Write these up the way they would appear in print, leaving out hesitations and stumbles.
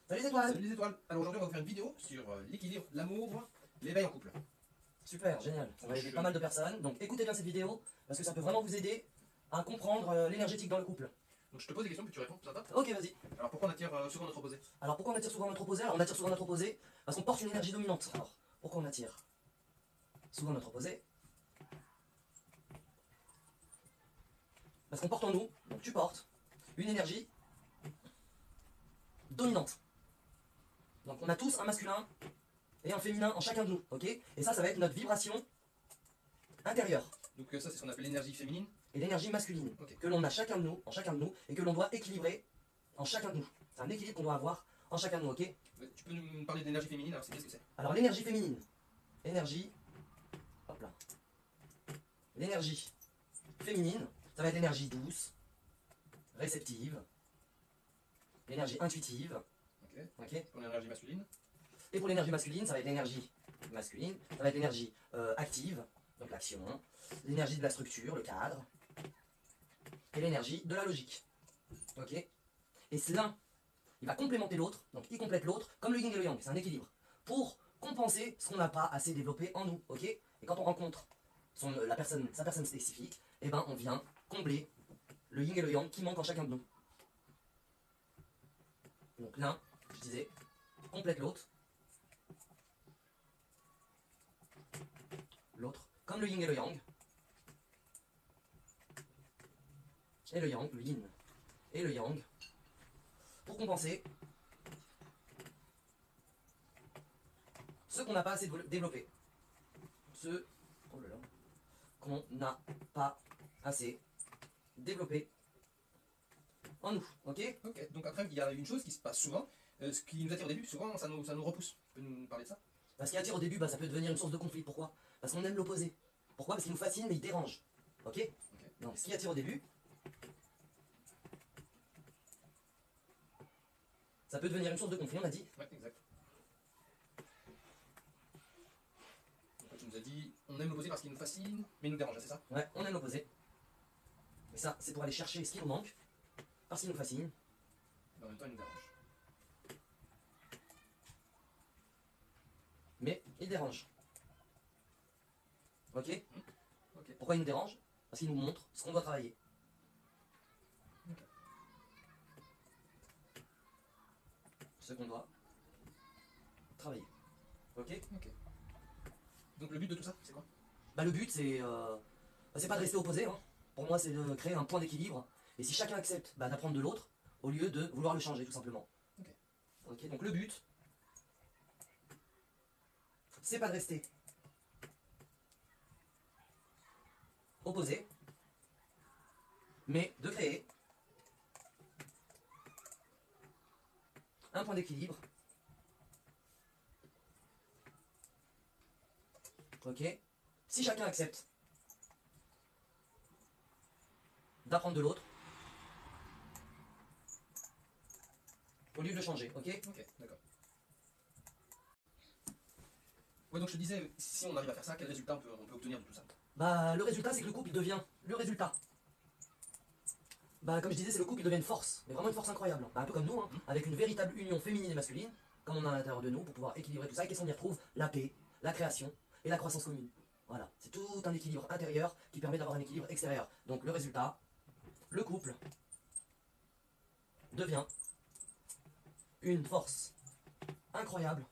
Salut les étoiles. Salut les étoiles. Alors aujourd'hui on va vous faire une vidéo sur l'équilibre, l'amour, l'éveil en couple. Super, génial. Ça va aider pas mal de personnes. Donc écoutez bien cette vidéo parce que ça peut vraiment vous aider à comprendre l'énergétique dans le couple. Donc je te pose des questions puis tu réponds, ça t'adapte. Ok, vas-y. Alors pourquoi on attire souvent notre opposé? Alors pourquoi on attire souvent notre opposé? Alors on attire souvent notre opposé parce qu'on porte une énergie dominante. Alors pourquoi on attire souvent notre opposé? Parce qu'on porte en nous, donc tu portes, une énergie dominante. Donc on a tous un masculin et un féminin en chacun de nous, ok? Et ça va être notre vibration intérieure. Donc ça c'est ce qu'on appelle l'énergie féminine. Et l'énergie masculine, Ok. que l'on a chacun de nous, en chacun de nous, et que l'on doit équilibrer en chacun de nous. C'est un équilibre qu'on doit avoir en chacun de nous, ok? Tu peux nous parler d'énergie féminine, alors qu'est-ce que c'est? Alors l'énergie féminine, énergie, hop là, l'énergie féminine, ça va être l'énergie douce, réceptive, l'énergie intuitive, Ok. ok? Pour l'énergie masculine. Et pour l'énergie masculine, ça va être l'énergie masculine, ça va être l'énergie active, donc l'action, l'énergie de la structure, le cadre, et l'énergie de la logique. Ok? Et l'un, il va complémenter l'autre, donc il complète l'autre, comme le yin et le yang, c'est un équilibre, pour compenser ce qu'on n'a pas assez développé en nous. Ok? Et quand on rencontre sa personne spécifique, eh ben on vient combler le yin et le yang qui manquent en chacun de nous. Donc l'un, je disais, complète l'autre. L'autre, comme le yin et le yang. Et le yang, le yin et le yang, pour compenser ce qu'on n'a pas assez développé. Ce qu'on n'a pas assez développé en nous. Ok? Ok. Donc après il y a une chose qui se passe souvent, ce qui nous attire au début, souvent ça nous repousse. Tu peux nous parler de ça? Parce qu'il attire au début, ça peut devenir une source de conflit. Pourquoi? Parce qu'on aime l'opposé. Pourquoi? Parce qu'il nous fascine mais il dérange. Ok? Donc ce qui attire au début, ça peut devenir une source de conflit, on a dit. Ouais, exact. Donc, tu nous as dit, on aime l'opposé parce qu'il nous fascine, mais il nous dérange, c'est ça? Ouais, on aime l'opposé. Mais ça, c'est pour aller chercher ce qui nous manque, parce qu'il nous fascine. Mais en même temps il nous dérange. Mais il dérange. Ok? Ok. Pourquoi il nous dérange? Parce qu'il nous montre ce qu'on doit travailler. Ok. Ce qu'on doit travailler. Ok? Ok. Donc le but de tout ça, c'est quoi? Bah le but c'est pas de rester opposé. Hein. Pour moi c'est de créer un point d'équilibre. Et si chacun accepte d'apprendre de l'autre, au lieu de vouloir le changer tout simplement. Ok. Ok, donc le but, c'est pas de rester opposé, mais de créer un point d'équilibre. Ok? Si chacun accepte d'apprendre de l'autre, au lieu de le changer, ok? Ok, d'accord. Ouais, donc je te disais, si on arrive à faire ça, quel résultat on peut obtenir de tout ça? Bah le résultat c'est que le couple il devient le résultat. Bah comme je disais, c'est le couple il devient une force, mais vraiment une force incroyable. Bah, un peu comme nous, hein, avec une véritable union féminine et masculine, comme on a à l'intérieur de nous, pour pouvoir équilibrer tout ça, et qu'est-ce qu'on y retrouve? La paix, la création et la croissance commune. Voilà, c'est tout un équilibre intérieur qui permet d'avoir un équilibre extérieur. Donc le résultat, le couple devient une force incroyable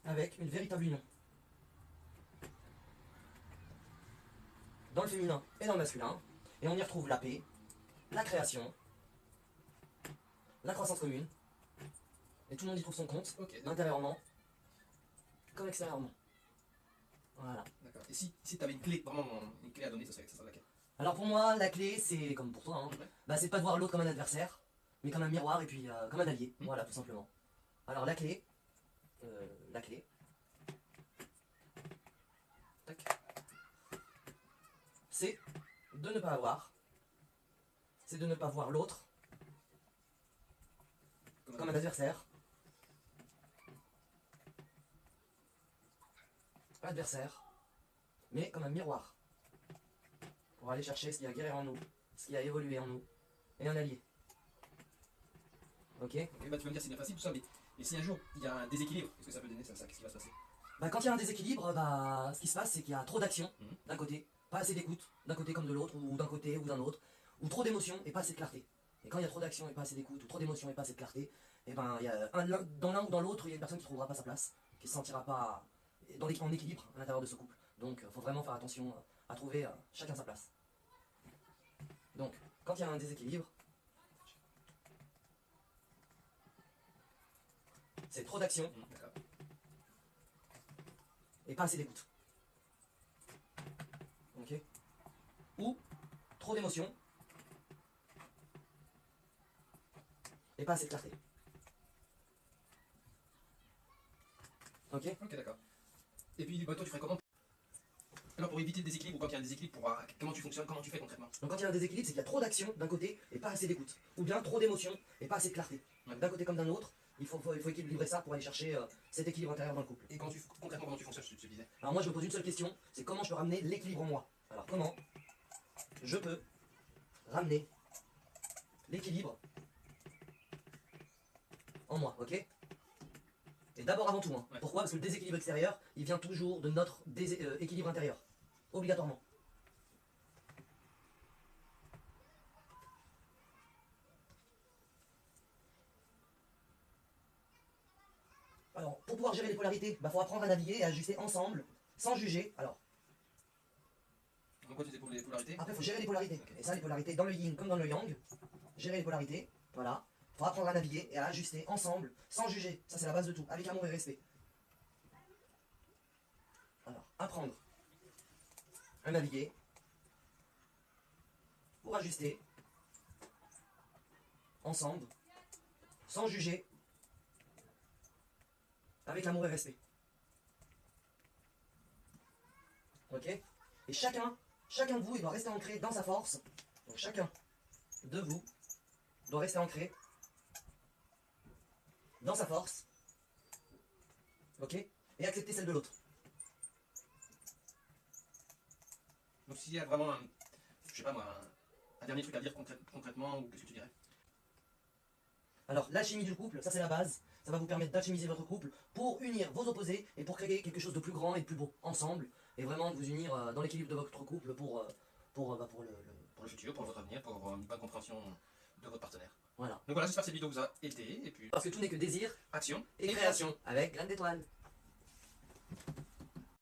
avec une véritable union. Dans le féminin et dans le masculin, et on y retrouve la paix, la création, la croissance commune, et tout le monde y trouve son compte, Ok, intérieurement comme extérieurement. Voilà. d'accord. Et si tu avais une clé, vraiment une clé à donner, ça serait laquelle? Alors pour moi, la clé, c'est comme pour toi, hein, Ouais. bah, c'est pas de voir l'autre comme un adversaire, mais comme un miroir et puis comme un allié. Voilà, tout simplement. Alors la clé, tac, c'est de ne pas voir l'autre comme un adversaire, mais comme un miroir, pour aller chercher ce qui a guéri en nous, ce qui a évolué en nous, et un allié. Ok. Ok, bah tu vas me dire c'est bien facile tout ça, mais et si un jour il y a un déséquilibre, qu'est-ce que ça peut donner ça, qu'est-ce qui va se passer? Bah, quand il y a un déséquilibre, bah, ce qui se passe, c'est qu'il y a trop d'action Mhm. d'un côté, pas assez d'écoute d'un côté comme de l'autre, ou d'un côté ou d'un autre, ou trop d'émotion et pas assez de clarté. Et quand il y a trop d'action et pas assez d'écoute, ou trop d'émotion et pas assez de clarté, et ben il y a dans l'un ou dans l'autre, il y a une personne qui trouvera pas sa place, qui se sentira pas en équilibre à l'intérieur de ce couple. Donc il faut vraiment faire attention à trouver chacun sa place. Donc, quand il y a un déséquilibre, c'est trop d'action D'accord. et pas assez d'écoute. Ok. Ou trop d'émotion et pas assez de clarté. Ok. Ok, d'accord. Et puis bah, toi tu ferais comment? Alors pour éviter le déséquilibre ou quand il y a un déséquilibre, pour voir comment tu fonctionnes, comment tu fais concrètement? Donc quand il y a un déséquilibre, c'est qu'il y a trop d'action d'un côté et pas assez d'écoute. Ou bien trop d'émotion et pas assez de clarté. Ouais. D'un côté comme d'un autre, il faut équilibrer ça pour aller chercher cet équilibre intérieur dans le couple. Et concrètement comment tu fonctionnes, je te disais? Alors moi je me pose une seule question, c'est comment je peux ramener l'équilibre en moi. Alors comment je peux ramener l'équilibre en moi, ok? Et d'abord avant tout, hein. Ouais. Pourquoi? Parce que le déséquilibre extérieur, il vient toujours de notre équilibre intérieur. Obligatoirement. Alors, pour pouvoir gérer les polarités, il faut apprendre à naviguer et à ajuster ensemble, sans juger. Alors, Donc quoi tu disais pour les polarités? après, il faut gérer les polarités. Ok. Et ça, les polarités dans le yin comme dans le yang. Gérer les polarités, voilà. Il faut apprendre à naviguer et à ajuster ensemble, sans juger. Ça, c'est la base de tout, avec amour et respect. Alors, apprendre à naviguer pour ajuster ensemble, sans juger, avec amour et respect. Ok? Et chacun de vous, il doit rester ancré dans sa force. Donc chacun de vous doit rester ancré dans sa force. Ok? Et accepter celle de l'autre. Donc s'il y a vraiment je sais pas moi, un dernier truc à dire concrètement, ou qu'est-ce que tu dirais? Alors, l'alchimie du couple, ça c'est la base. Ça va vous permettre d'alchimiser votre couple pour unir vos opposés et pour créer quelque chose de plus grand et de plus beau ensemble. Et vraiment vous unir dans l'équilibre de votre couple pour Pour le futur, pour votre avenir, pour une bonne compréhension de votre partenaire. Voilà. Donc voilà, j'espère que cette vidéo vous a aidé, et puis Parce que tout n'est que désir action et création avec Graines d'étoiles.